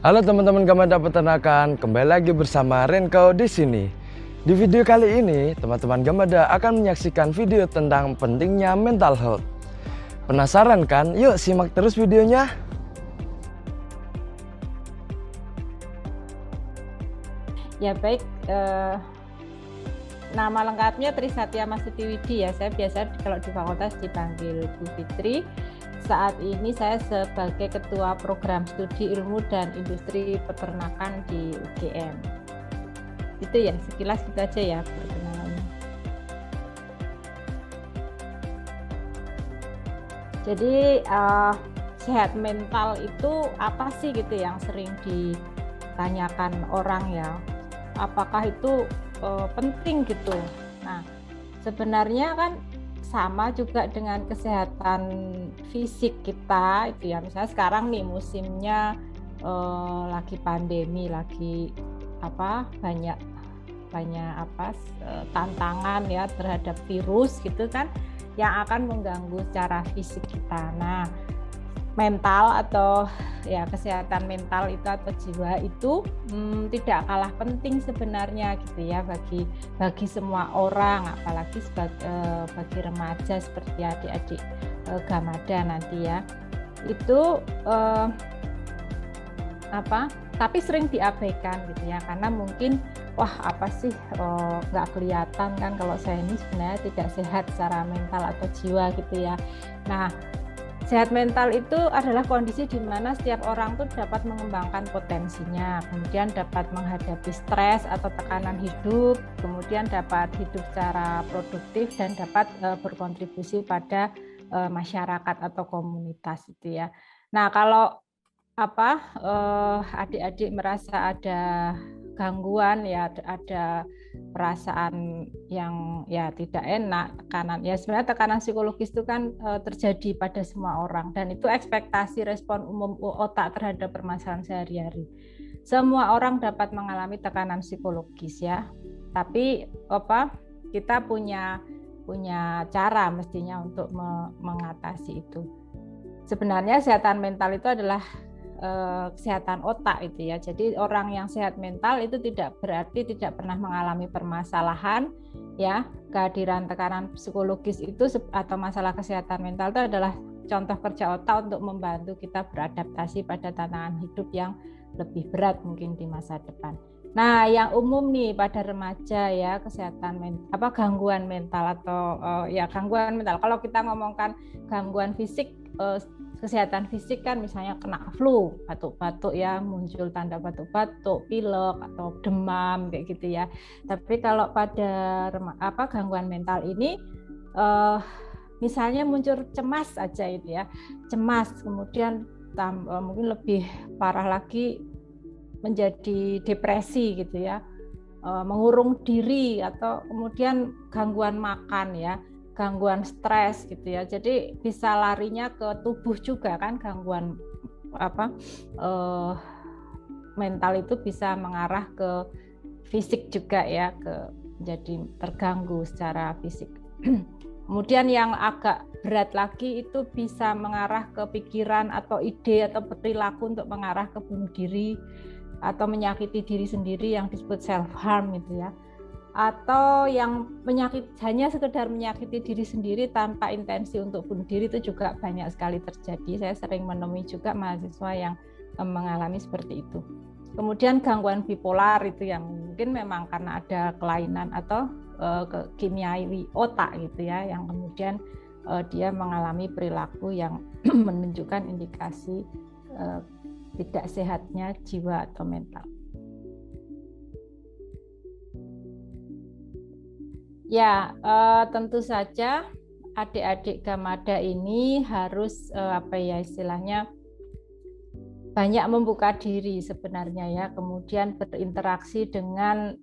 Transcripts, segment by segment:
Halo teman-teman Gamada Peternakan, kembali lagi bersama Renko di sini. Di video kali ini, teman-teman Gamada akan menyaksikan video tentang pentingnya mental health. Penasaran kan? Yuk simak terus videonya. Ya baik, nama lengkapnya Trisatya Mastitiwidi ya. Saya biasa kalau di fakultas dipanggil Bu Fitri. Saat ini saya sebagai Ketua Program Studi Ilmu dan Industri Peternakan di UGM. Itu ya, sekilas gitu aja ya perkenalannya. Jadi sehat mental itu apa sih gitu yang sering ditanyakan orang ya. Apakah itu penting gitu? Nah, sebenarnya kan sama juga dengan kesehatan fisik kita itu ya. Misalnya sekarang nih musimnya lagi pandemi, lagi banyak tantangan ya terhadap virus gitu kan yang akan mengganggu secara fisik kita. Nah, mental atau ya kesehatan mental itu atau jiwa itu tidak kalah penting sebenarnya gitu ya bagi semua orang, apalagi bagi remaja seperti adik-adik Gamada nanti ya. Itu tapi sering diabaikan gitu ya, karena mungkin apa sih nggak kelihatan kan kalau saya ini sebenarnya tidak sehat secara mental atau jiwa gitu ya. Nah, sehat mental itu adalah kondisi di mana setiap orang tuh dapat mengembangkan potensinya, kemudian dapat menghadapi stres atau tekanan hidup, kemudian dapat hidup secara produktif dan dapat berkontribusi pada masyarakat atau komunitas itu ya. Nah, kalau adik-adik merasa ada gangguan ya, ada perasaan yang ya tidak enak, tekanan ya, sebenarnya tekanan psikologis itu kan terjadi pada semua orang, dan itu ekspektasi respon umum otak terhadap permasalahan sehari-hari. Semua orang dapat mengalami tekanan psikologis ya, tapi kita punya cara mestinya untuk mengatasi itu. Sebenarnya kesehatan mental itu adalah kesehatan otak itu ya. Jadi orang yang sehat mental itu tidak berarti tidak pernah mengalami permasalahan ya. Kehadiran tekanan psikologis itu atau masalah kesehatan mental itu adalah contoh kerja otak untuk membantu kita beradaptasi pada tantangan hidup yang lebih berat mungkin di masa depan. Nah, yang umum nih pada remaja ya, kesehatan gangguan mental atau gangguan mental. Kalau kita ngomongkan gangguan fisik, kesehatan fisik kan misalnya kena flu, batuk-batuk ya, muncul tanda batuk-batuk, pilek atau demam kayak gitu ya. Tapi kalau pada gangguan mental ini misalnya muncul cemas aja itu ya. Cemas, kemudian mungkin lebih parah lagi menjadi depresi gitu ya. Mengurung diri, atau kemudian gangguan makan ya, gangguan stres gitu ya. Jadi bisa larinya ke tubuh juga kan, gangguan mental itu bisa mengarah ke fisik juga ya, jadi terganggu secara fisik. Kemudian yang agak berat lagi itu bisa mengarah ke pikiran atau ide atau perilaku untuk mengarah ke bunuh diri atau menyakiti diri sendiri yang disebut self harm gitu ya. Atau yang hanya sekedar menyakiti diri sendiri tanpa intensi untuk bunuh diri, itu juga banyak sekali terjadi. Saya sering menemui juga mahasiswa yang mengalami seperti itu. Kemudian gangguan bipolar itu yang mungkin memang karena ada kelainan atau kimiawi otak gitu ya, yang kemudian dia mengalami perilaku yang menunjukkan indikasi tidak sehatnya jiwa atau mental. Ya, tentu saja adik-adik Gamada ini harus istilahnya banyak membuka diri sebenarnya ya, kemudian berinteraksi dengan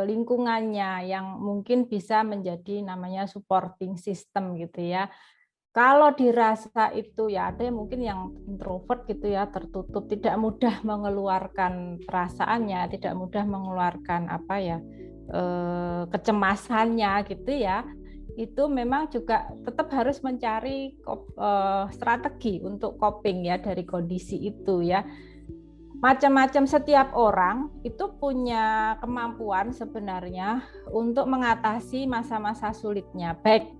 lingkungannya yang mungkin bisa menjadi namanya supporting system gitu ya. Kalau dirasa itu ya, ada yang mungkin yang introvert gitu ya, tertutup, tidak mudah mengeluarkan perasaannya, tidak mudah mengeluarkan kecemasannya gitu ya. Itu memang juga tetap harus mencari strategi untuk coping ya dari kondisi itu ya. macam-macam, setiap orang itu punya kemampuan sebenarnya untuk mengatasi masa-masa sulitnya, baik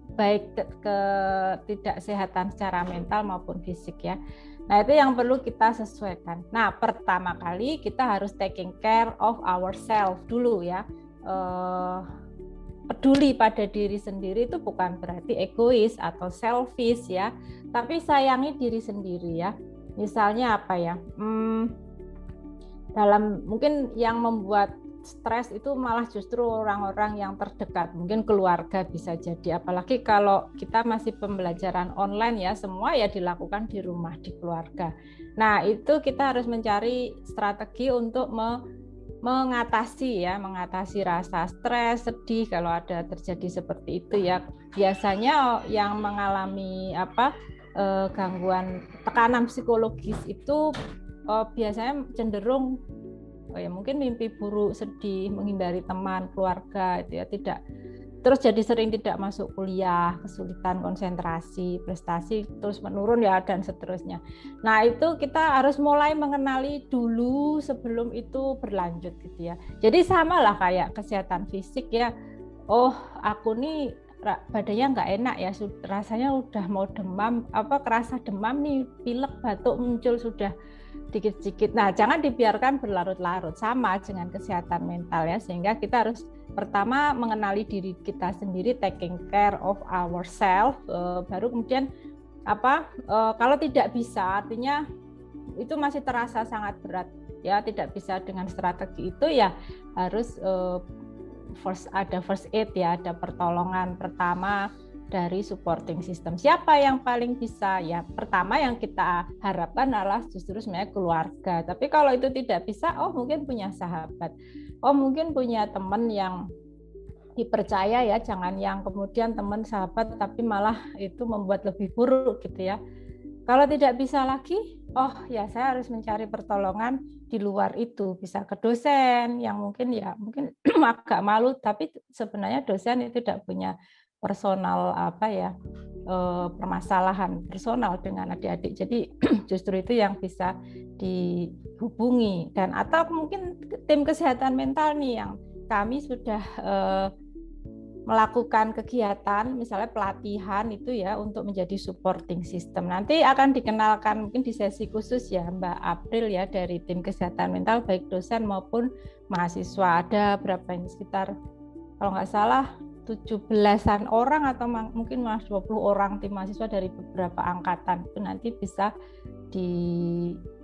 ketidaksehatan secara mental maupun fisik ya. Nah, itu yang perlu kita sesuaikan. Nah, pertama kali kita harus taking care of ourselves dulu ya. Peduli pada diri sendiri itu bukan berarti egois atau selfish ya, tapi sayangi diri sendiri ya. Misalnya apa ya? Dalam mungkin yang membuat stres itu malah justru orang-orang yang terdekat, mungkin keluarga bisa jadi, apalagi kalau kita masih pembelajaran online ya, semua ya dilakukan di rumah, di keluarga. Nah, itu kita harus mencari strategi untuk mengatasi rasa stres, sedih kalau ada terjadi seperti itu ya. Biasanya yang mengalami gangguan tekanan psikologis itu biasanya cenderung mungkin mimpi buruk, sedih, menghindari teman, keluarga itu ya, terus jadi sering tidak masuk kuliah, kesulitan konsentrasi, prestasi terus menurun ya, dan seterusnya. Nah, itu kita harus mulai mengenali dulu sebelum itu berlanjut gitu ya. Jadi sama lah kayak kesehatan fisik ya. Oh, aku nih badannya nggak enak ya, rasanya udah mau demam, kerasa demam nih, pilek, batuk muncul sudah dikit-dikit. Nah, jangan dibiarkan berlarut-larut. Sama dengan kesehatan mental ya, sehingga kita harus pertama mengenali diri kita sendiri, taking care of ourselves, baru kemudian kalau tidak bisa, artinya itu masih terasa sangat berat ya, tidak bisa dengan strategi itu ya, harus ada first aid ya, ada pertolongan pertama dari supporting system. Siapa yang paling bisa? Ya, pertama yang kita harapkan adalah justru sebenarnya keluarga. Tapi kalau itu tidak bisa, mungkin punya sahabat. Mungkin punya teman yang dipercaya ya, jangan yang kemudian teman sahabat tapi malah itu membuat lebih buruk gitu ya. Kalau tidak bisa lagi, ya saya harus mencari pertolongan di luar itu, bisa ke dosen yang mungkin agak malu, tapi sebenarnya dosen itu tidak punya personal permasalahan personal dengan adik-adik. Jadi justru itu yang bisa dihubungi, dan atau mungkin tim kesehatan mental nih yang kami sudah melakukan kegiatan, misalnya pelatihan itu ya, untuk menjadi supporting system. Nanti akan dikenalkan mungkin di sesi khusus ya Mbak April ya, dari tim kesehatan mental baik dosen maupun mahasiswa. Ada berapa ini, sekitar kalau nggak salah 17-an orang atau mungkin malah 20 orang tim mahasiswa dari beberapa angkatan. Itu nanti bisa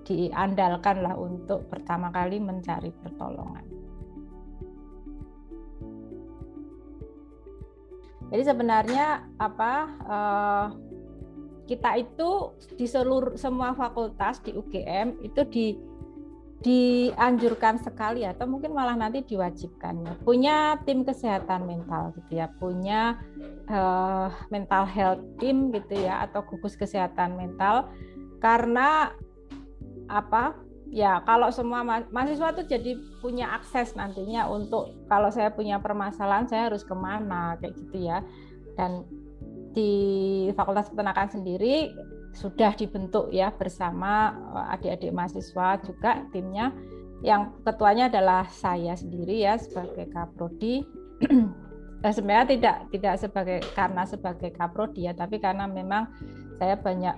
diandalkan lah untuk pertama kali mencari pertolongan. Jadi sebenarnya kita itu di semua fakultas di UGM itu dianjurkan sekali, atau mungkin malah nanti diwajibkan ya, punya tim kesehatan mental gitu ya, punya mental health team gitu ya, atau gugus kesehatan mental. Karena ya kalau semua mahasiswa tuh jadi punya akses nantinya untuk kalau saya punya permasalahan saya harus kemana kayak gitu ya. Dan di Fakultas Peternakan sendiri sudah dibentuk ya bersama adik-adik mahasiswa juga timnya, yang ketuanya adalah saya sendiri ya sebagai Kaprodi. Sebenarnya tidak karena sebagai Kaprodi ya, tapi karena memang saya banyak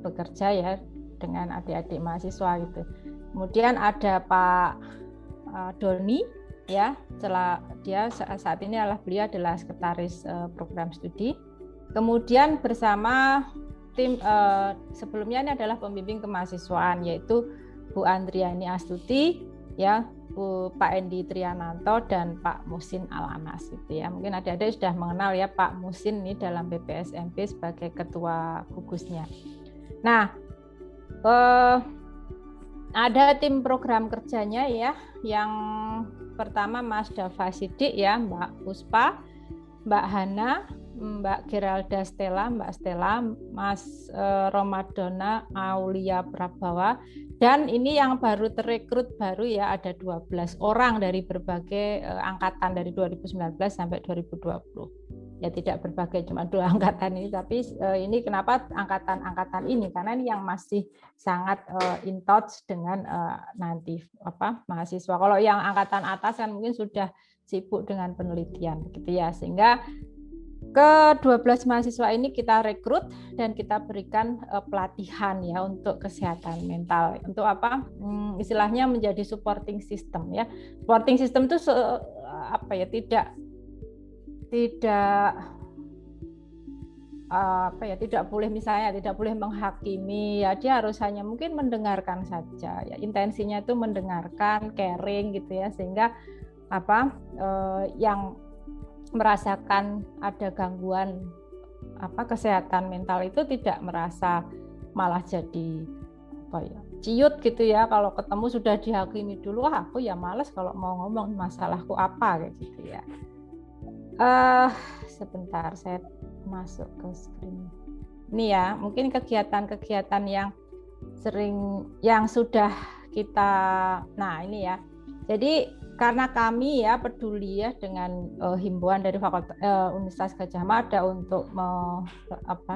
bekerja ya dengan adik-adik mahasiswa gitu. Kemudian ada Pak Doni ya, dia saat ini beliau adalah sekretaris program studi. Kemudian bersama tim sebelumnya ini adalah pembimbing kemahasiswaan, yaitu Bu Andriani Astuti ya, Pak Endi Triananto dan Pak Musin Alanas gitu ya. Mungkin adik-adik sudah mengenal ya Pak Musin ini dalam BPSMP sebagai ketua gugusnya. Nah, ada tim program kerjanya ya, yang pertama Mas Dava Sidik ya, Mbak Puspa, Mbak Hana, Mbak Geralda Stella, Mbak Stella, Mas Romadona Aulia Prabawa, dan ini yang baru terekrut baru ya, ada 12 orang dari berbagai angkatan dari 2019 sampai 2020. ya tidak berbagai cuma 2 angkatan ini, tapi ini kenapa angkatan-angkatan ini, karena ini yang masih sangat in touch dengan nanti mahasiswa. Kalau yang angkatan atas kan mungkin sudah sibuk dengan penelitian gitu ya, sehingga ke-12 mahasiswa ini kita rekrut dan kita berikan pelatihan ya untuk kesehatan mental. Untuk istilahnya menjadi supporting system ya. Supporting system itu tidak boleh misalnya tidak boleh menghakimi ya, dia harus hanya mungkin mendengarkan saja ya, intensinya itu mendengarkan, caring gitu ya, sehingga yang merasakan ada gangguan kesehatan mental itu tidak merasa malah jadi ciut gitu ya, kalau ketemu sudah dihakimi dulu, aku ya males kalau mau ngomong masalahku apa kayak gitu ya. Sebentar saya masuk ke screen ini ya, mungkin kegiatan-kegiatan yang sudah kita, nah ini ya, jadi karena kami ya peduli ya dengan himbauan dari Universitas Gadjah Mada untuk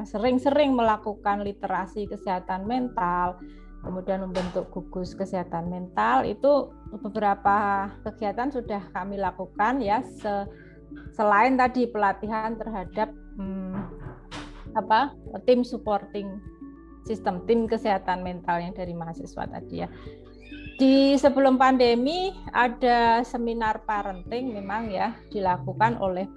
sering-sering melakukan literasi kesehatan mental, kemudian membentuk gugus kesehatan mental, itu beberapa kegiatan sudah kami lakukan ya, selain tadi pelatihan terhadap tim supporting system, tim kesehatan mental yang dari mahasiswa tadi ya. Di sebelum pandemi ada seminar parenting memang ya dilakukan oleh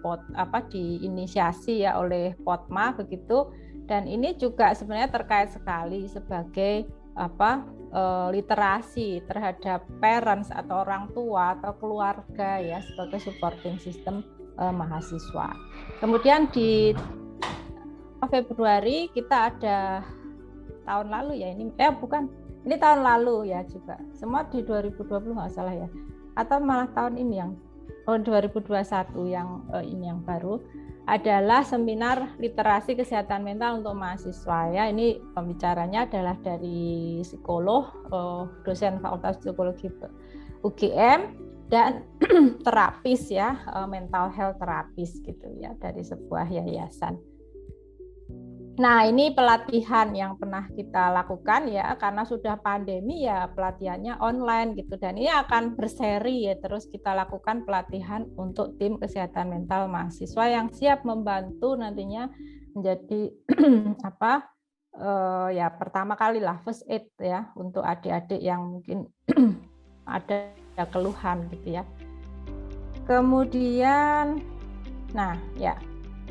diinisiasi ya oleh Potma begitu, dan ini juga sebenarnya terkait sekali sebagai literasi terhadap parents atau orang tua atau keluarga ya, sebagai supporting system mahasiswa. Kemudian di Februari kita ada tahun lalu ya, ini tahun lalu ya juga, semua di 2020 nggak salah ya, atau malah tahun ini yang 2021 yang ini yang baru, adalah seminar literasi kesehatan mental untuk mahasiswa ya. Ini pembicaranya adalah dari psikolog, dosen Fakultas Psikologi UGM, dan terapis ya, mental health terapis gitu ya, dari sebuah yayasan. Nah, ini pelatihan yang pernah kita lakukan ya, karena sudah pandemi ya pelatihannya online gitu, dan ini akan berseri ya, terus kita lakukan pelatihan untuk tim kesehatan mental mahasiswa yang siap membantu nantinya menjadi ya pertama kali lah first aid ya untuk adik-adik yang mungkin ada keluhan gitu ya. Kemudian nah ya,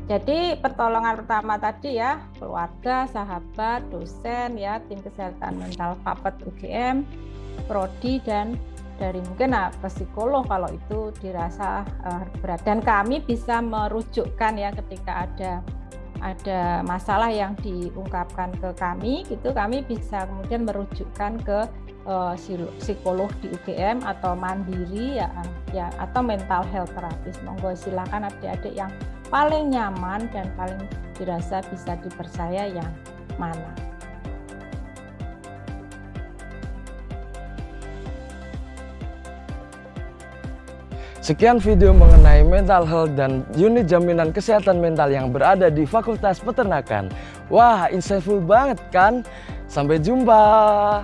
jadi pertolongan pertama tadi ya, keluarga, sahabat, dosen ya, tim kesehatan mental Fapet UGM, prodi, dan dari mungkin psikolog kalau itu dirasa berat, dan kami bisa merujukkan ya ketika ada masalah yang diungkapkan ke kami gitu, kami bisa kemudian merujukkan ke psikolog di UGM atau mandiri ya atau mental health terapis. Monggo silakan adik-adik yang paling nyaman dan paling dirasa bisa dipercaya yang mana. Sekian video mengenai mental health dan unit jaminan kesehatan mental yang berada di Fakultas Peternakan. Wah, insightful banget kan? Sampai jumpa.